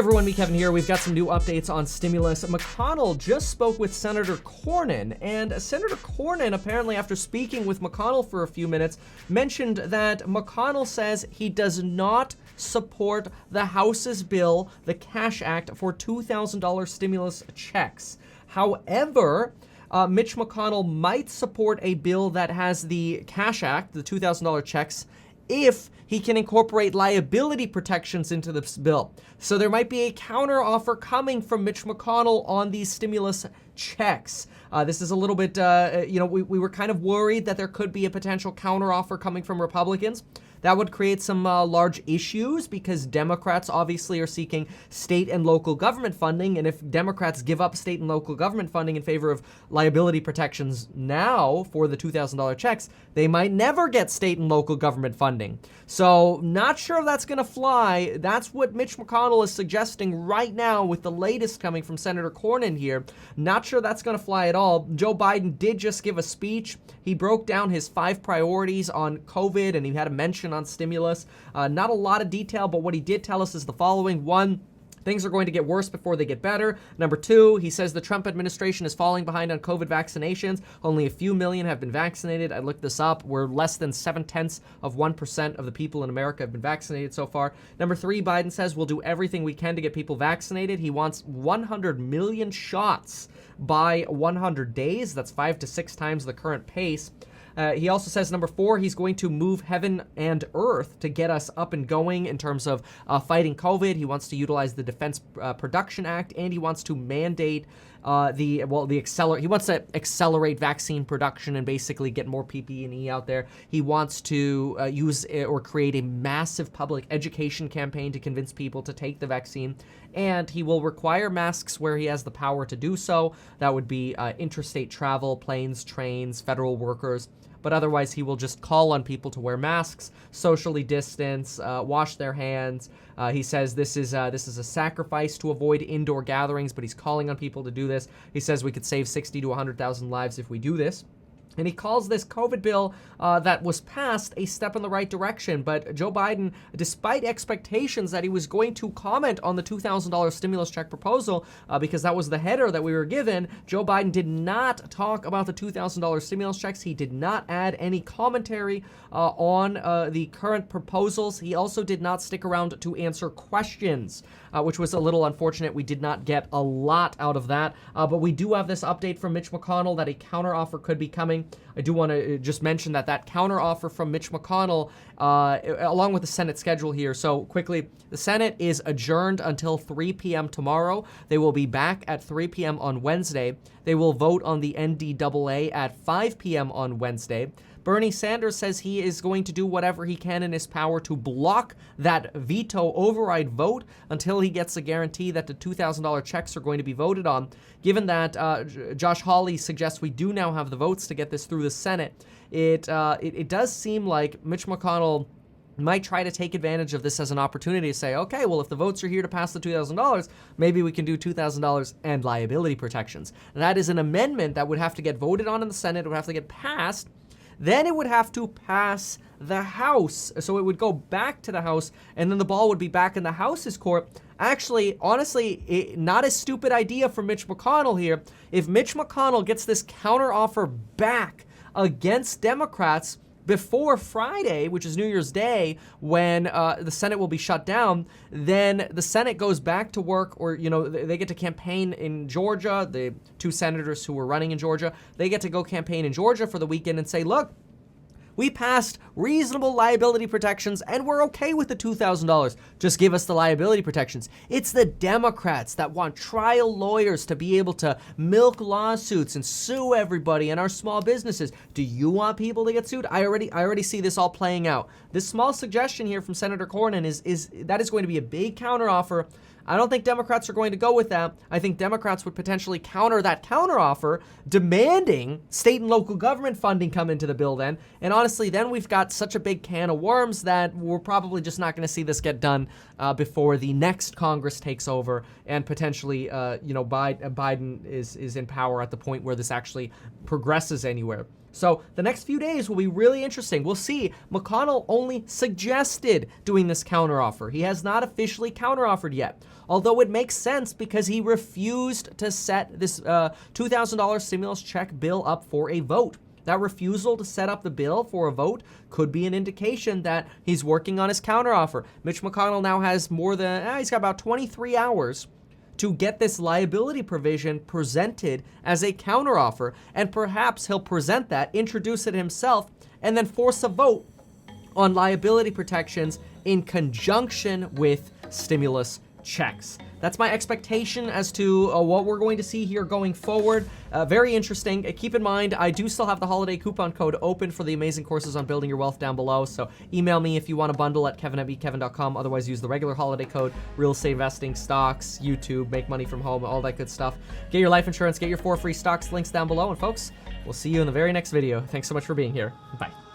Everyone, me Kevin here. We've got some new updates on stimulus. McConnell just spoke with Senator Cornyn, and Senator Cornyn, apparently after speaking with McConnell for a few minutes, mentioned that McConnell says he does not support the House's bill, the Cash Act, for $2,000 stimulus checks. However, Mitch McConnell might support a bill that has the Cash Act, the $2,000 checks, if he can incorporate liability protections into this bill. So there might be a counteroffer coming from Mitch McConnell on these stimulus checks. This is a little bit, we were kind of worried that there could be a potential counteroffer coming from Republicans. That would create some large issues because Democrats obviously are seeking state and local government funding. And if Democrats give up state and local government funding in favor of liability protections now for the $2,000 checks, they might never get state and local government funding. So not sure if that's going to fly. That's what Mitch McConnell is suggesting right now with the latest coming from Senator Cornyn here. Not sure that's going to fly at all. Joe Biden did just give a speech. He broke down his 5 priorities on COVID, and he had a mention on stimulus. Not a lot of detail, but what he did tell us is the following. 1, things are going to get worse before they get better. Number 2, he says the Trump administration is falling behind on COVID vaccinations. Only a few million have been vaccinated. I looked this up. We're less than 0.7% of the people in America have been vaccinated so far. Number 3, Biden says we'll do everything we can to get people vaccinated. He wants 100 million shots by 100 days. That's 5 to 6 times the current pace. He also says, number 4, he's going to move heaven and earth to get us up and going in terms of fighting COVID. He wants to utilize the Defense Production Act, and he wants to mandate he wants to accelerate vaccine production and basically get more PPE out there. He wants to use or create a massive public education campaign to convince people to take the vaccine. And he will require masks where he has the power to do so. That would be interstate travel, planes, trains, federal workers. But otherwise, he will just call on people to wear masks, socially distance, wash their hands. He says this is a sacrifice to avoid indoor gatherings, but he's calling on people to do this. He says we could save 60 to 100,000 lives if we do this. And he calls this COVID bill that was passed a step in the right direction. But Joe Biden, despite expectations that he was going to comment on the $2,000 stimulus check proposal, because that was the header that we were given, Joe Biden did not talk about the $2,000 stimulus checks. He did not add any commentary on the current proposals. He also did not stick around to answer questions, which was a little unfortunate. We did not get a lot out of that. But we do have this update from Mitch McConnell that a counteroffer could be coming. I do want to just mention that counteroffer from Mitch McConnell, along with the Senate schedule here. So quickly, the Senate is adjourned until 3 p.m. tomorrow. They will be back at 3 p.m. on Wednesday. They will vote on the NDAA at 5 p.m. on Wednesday. Bernie Sanders says he is going to do whatever he can in his power to block that veto override vote until he gets a guarantee that the $2,000 checks are going to be voted on. Given that Josh Hawley suggests we do now have the votes to get this through the Senate, it does seem like Mitch McConnell might try to take advantage of this as an opportunity to say, okay, well, if the votes are here to pass the $2,000, maybe we can do $2,000 and liability protections. That is an amendment that would have to get voted on in the Senate. It would have to get passed. Then it would have to pass the House. So it would go back to the House, and then the ball would be back in the House's court. Actually, honestly, not a stupid idea for Mitch McConnell here. If Mitch McConnell gets this counteroffer back against Democrats before Friday, which is New Year's Day, when the Senate will be shut down, then the Senate goes back to work, or, they get to campaign in Georgia. The 2 senators who were running in Georgia, they get to go campaign in Georgia for the weekend and say, look, we passed reasonable liability protections and we're okay with the $2,000. Just give us the liability protections. It's the Democrats that want trial lawyers to be able to milk lawsuits and sue everybody and our small businesses. Do you want people to get sued? I already see this all playing out. This small suggestion here from Senator Cornyn is that is going to be a big counteroffer. I don't think Democrats are going to go with that. I think Democrats would potentially counter that counteroffer, demanding state and local government funding come into the bill then. And honestly, then we've got such a big can of worms that we're probably just not going to see this get done before the next Congress takes over and potentially, Biden is in power at the point where this actually progresses anywhere. So the next few days will be really interesting. We'll see. McConnell only suggested doing this counteroffer. He has not officially counteroffered yet, although it makes sense because he refused to set this $2,000 stimulus check bill up for a vote. That refusal to set up the bill for a vote could be an indication that he's working on his counteroffer. Mitch McConnell now has he's got about 23 hours to get this liability provision presented as a counteroffer, and perhaps he'll present that, introduce it himself, and then force a vote on liability protections in conjunction with stimulus checks. That's my expectation as to what we're going to see here going forward. Very interesting. Keep in mind, I do still have the holiday coupon code open for the amazing courses on building your wealth down below. So email me if you want a bundle at kevin@bekevin.com. Otherwise, use the regular holiday code, real estate investing, stocks, YouTube, make money from home, all that good stuff. Get your life insurance, get your 4 free stocks, links down below. And folks, we'll see you in the very next video. Thanks so much for being here. Bye.